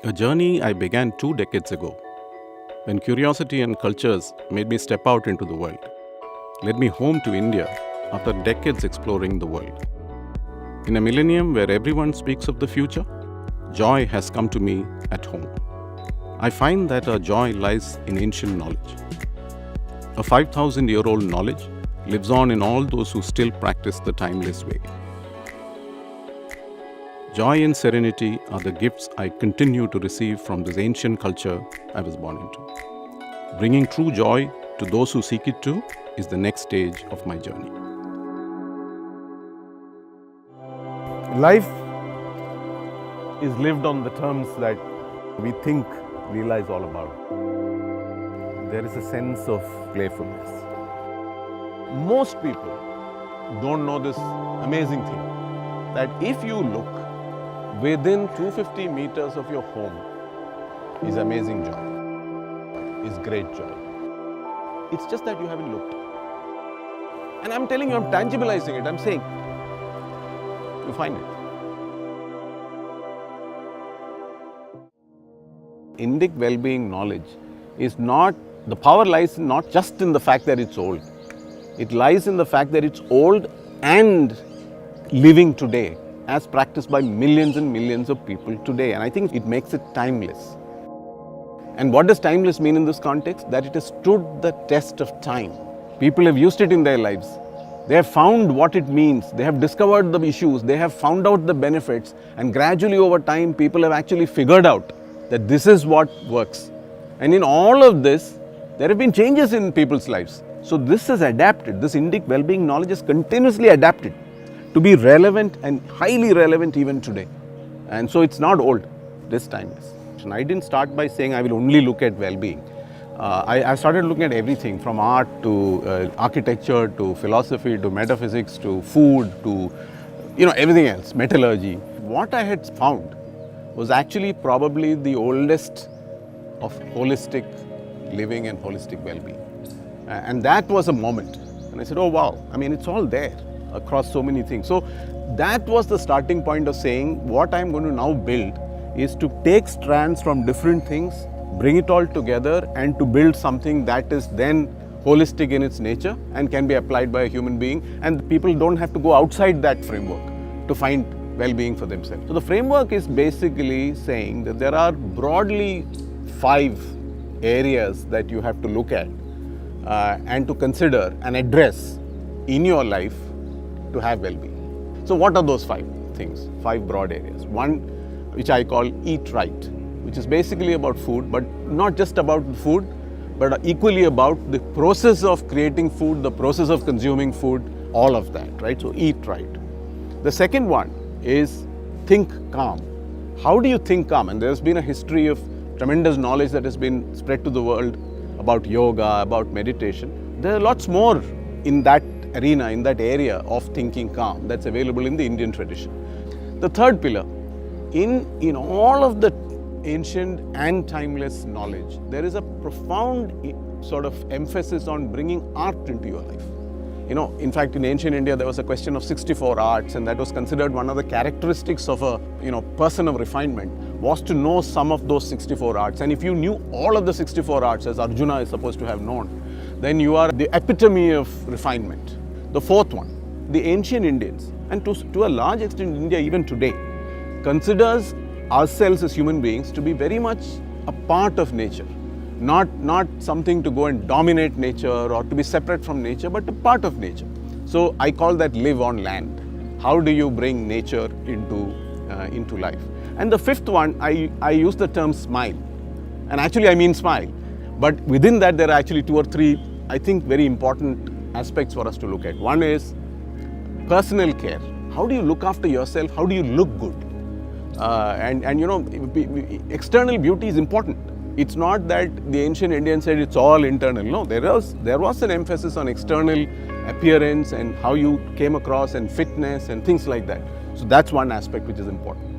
A journey I began 2 decades ago, when curiosity and cultures made me step out into the world, led me home to India after decades exploring the world. In a millennium where everyone speaks of the future, joy has come to me at home. I find that our joy lies in ancient knowledge. A 5,000-year-old knowledge lives on in all those who still practice the timeless way. Joy and serenity are the gifts I continue to receive from this ancient culture I was born into. Bringing true joy to those who seek it too is the next stage of my journey. Life is lived on the terms that we think Leela is all about. There is a sense of playfulness. Most people don't know this amazing thing, that if you look within 250 meters of your home is amazing joy, is great joy. It's just that you haven't looked. And I'm telling you, I'm tangibilizing it. I'm saying, you find it. Indic Wellbeing knowledge is not, the power lies not just in the fact that it's old. It lies in the fact that it's old and living today, as practiced by millions and millions of people today. And I think it makes it timeless. And what does timeless mean in this context? That it has stood the test of time. People have used it in their lives. They have found what it means. They have discovered the issues. They have found out the benefits. And gradually over time, people have actually figured out that this is what works. And in all of this, there have been changes in people's lives. So this has adapted. This Indic Wellbeing knowledge has continuously adapted to be relevant and highly relevant even today. And so it's not old, this timeless. And I didn't start by saying I will only look at well-being. I started looking at everything from art to architecture to philosophy to metaphysics to food to everything else, metallurgy. What I had found was actually probably the oldest of holistic living and holistic well-being. And that was a moment. And I said, oh wow, I mean, it's all there across so many things. So that was the starting point of saying what I'm going to now build is to take strands from different things, bring it all together and to build something that is then holistic in its nature and can be applied by a human being. And people don't have to go outside that framework to find well-being for themselves. So the framework is basically saying that there are broadly 5 areas that you have to look at and to consider and address in your life to have well-being. So what are those 5 things, 5 broad areas? One, which I call eat right, which is basically about food, but not just about food, but equally about the process of creating food, the process of consuming food, all of that, right? So eat right. The second one is think calm. How do you think calm? And there's been a history of tremendous knowledge that has been spread to the world about yoga, about meditation. There are lots more in that arena, in that area of thinking calm that's available in the Indian tradition. The third pillar, in all of the ancient and timeless knowledge, there is a profound sort of emphasis on bringing art into your life. In fact, in ancient India, there was a question of 64 arts, and that was considered one of the characteristics of a person of refinement, was to know some of those 64 arts. And if you knew all of the 64 arts, as Arjuna is supposed to have known, then you are the epitome of refinement. The fourth one, the ancient Indians, and to a large extent India even today, considers ourselves as human beings to be very much a part of nature. Not something to go and dominate nature or to be separate from nature, but a part of nature. So I call that live on land. How do you bring nature into life? And the fifth one, I use the term smile. And actually I mean smile. But within that there are actually 2 or 3, I think, very important aspects for us to look at. One is personal care. How do you look after yourself? How do you look good? External beauty is important. It's not that the ancient Indians said it's all internal. No, there was an emphasis on external appearance and how you came across and fitness and things like that. So that's one aspect which is important.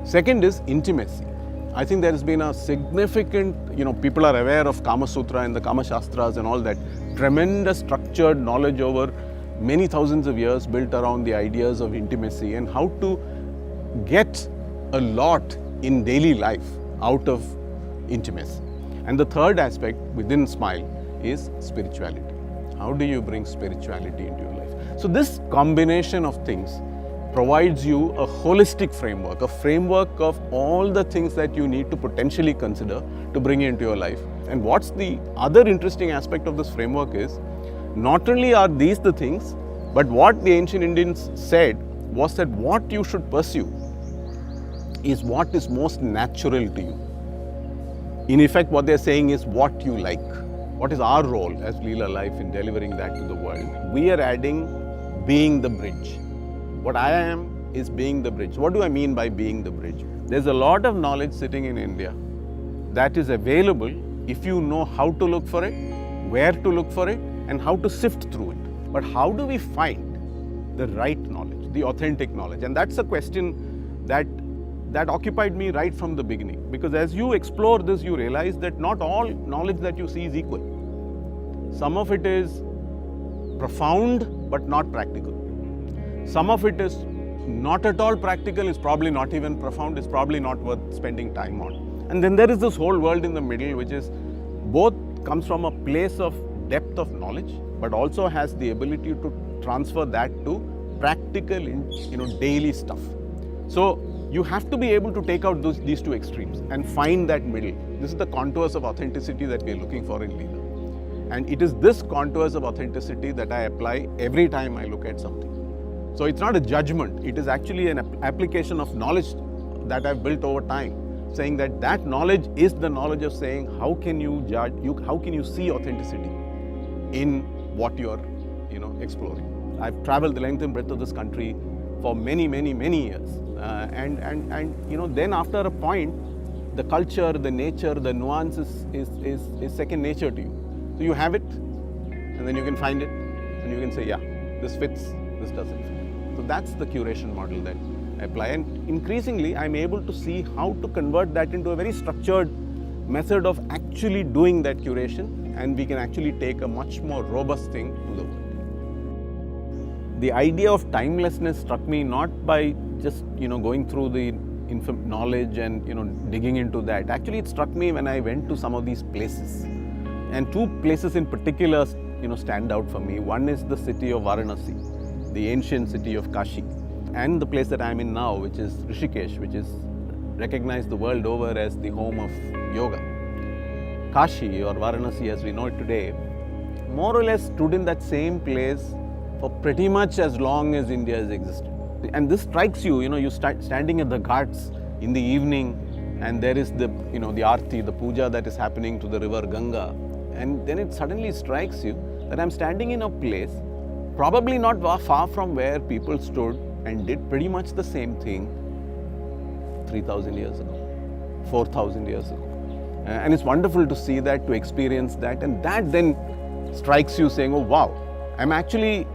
Second is intimacy. I think there has been a significant, people are aware of Kama Sutra and the Kama Shastras and all that. Tremendous structured knowledge over many thousands of years built around the ideas of intimacy and how to get a lot in daily life out of intimacy. And the third aspect within Smile is spirituality. How do you bring spirituality into your life? So this combination of things provides you a holistic framework, a framework of all the things that you need to potentially consider to bring into your life. And what's the other interesting aspect of this framework is, not only are these the things, but what the ancient Indians said was that what you should pursue is what is most natural to you. In effect, what they're saying is what you like. What is our role as Leela Life in delivering that to the world? We are adding being the bridge. What I am is being the bridge. What do I mean by being the bridge? There's a lot of knowledge sitting in India that is available if you know how to look for it, where to look for it, and how to sift through it. But how do we find the right knowledge, the authentic knowledge? And that's a question that occupied me right from the beginning. Because as you explore this, you realize that not all knowledge that you see is equal. Some of it is profound but not practical. Some of it is not at all practical, is probably not even profound, is probably not worth spending time on. And then there is this whole world in the middle, which is both comes from a place of depth of knowledge, but also has the ability to transfer that to practical, daily stuff. So you have to be able to take out these two extremes and find that middle. This is the contours of authenticity that we are looking for in Leela. And it is this contours of authenticity that I apply every time I look at something. So it's not a judgment, it is actually an application of knowledge that I've built over time, saying that knowledge is the knowledge of saying how can you judge, how can you see authenticity in what you're exploring. I've traveled the length and breadth of this country for many years, and then after a point, the culture, the nature, the nuances is second nature to you. So you have it, and then you can find it, and you can say, yeah, this fits, this doesn't fit. So that's the curation model that I apply, and increasingly I'm able to see how to convert that into a very structured method of actually doing that curation, and we can actually take a much more robust thing to the world. The idea of timelessness struck me not by just going through the knowledge and digging into that. Actually, it struck me when I went to some of these places, and two places in particular stand out for me. One is the city of Varanasi, the ancient city of Kashi, and the place that I'm in now, which is Rishikesh, which is recognized the world over as the home of yoga. Kashi, or Varanasi as we know it today, more or less stood in that same place for pretty much as long as India has existed. And this strikes you, you start standing at the ghats in the evening, and there is the aarti, the puja that is happening to the river Ganga, and then it suddenly strikes you that I'm standing in a place probably not far from where people stood and did pretty much the same thing 3,000 years ago, 4,000 years ago. And it's wonderful to see that, to experience that, and that then strikes you saying, oh wow, I'm actually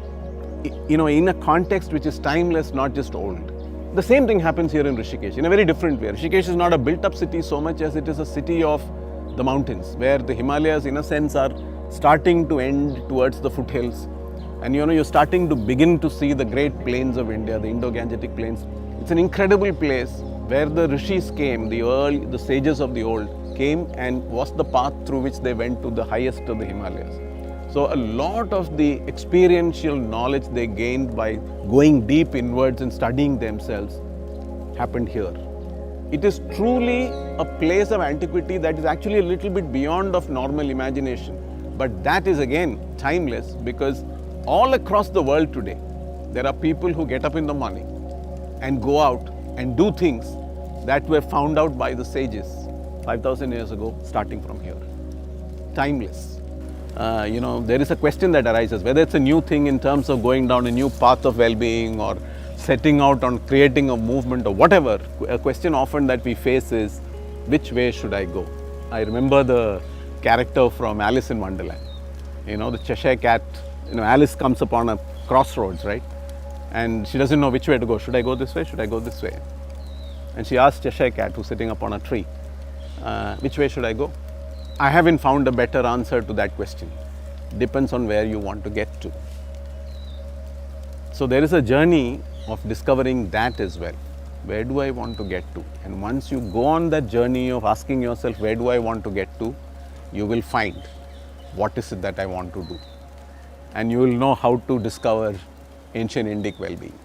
in a context which is timeless, not just old. The same thing happens here in Rishikesh in a very different way. Rishikesh is not a built up city so much as it is a city of the mountains, where the Himalayas in a sense are starting to end towards the foothills, and you're starting to begin to see the great plains of India, the Indo-Gangetic plains. It's an incredible place where the rishis came, the sages of the old came, and was the path through which they went to the highest of the Himalayas. So a lot of the experiential knowledge they gained by going deep inwards and studying themselves happened here. It is truly a place of antiquity that is actually a little bit beyond of normal imagination. But that is again timeless, because all across the world today, there are people who get up in the morning and go out and do things that were found out by the sages 5,000 years ago, starting from here. Timeless. There is a question that arises, whether it's a new thing in terms of going down a new path of well-being or setting out on creating a movement or whatever. A question often that we face is, which way should I go? I remember the character from Alice in Wonderland, the Cheshire Cat. Alice comes upon a crossroads, right? And she doesn't know which way to go. Should I go this way? Should I go this way? And she asks Cheshire Cat, who's sitting upon a tree, which way should I go? I haven't found a better answer to that question. Depends on where you want to get to. So there is a journey of discovering that as well. where do I want to get to? And once you go on that journey of asking yourself, where do I want to get to? You will find what is it that I want to do. And you will know how to discover ancient Indic well-being.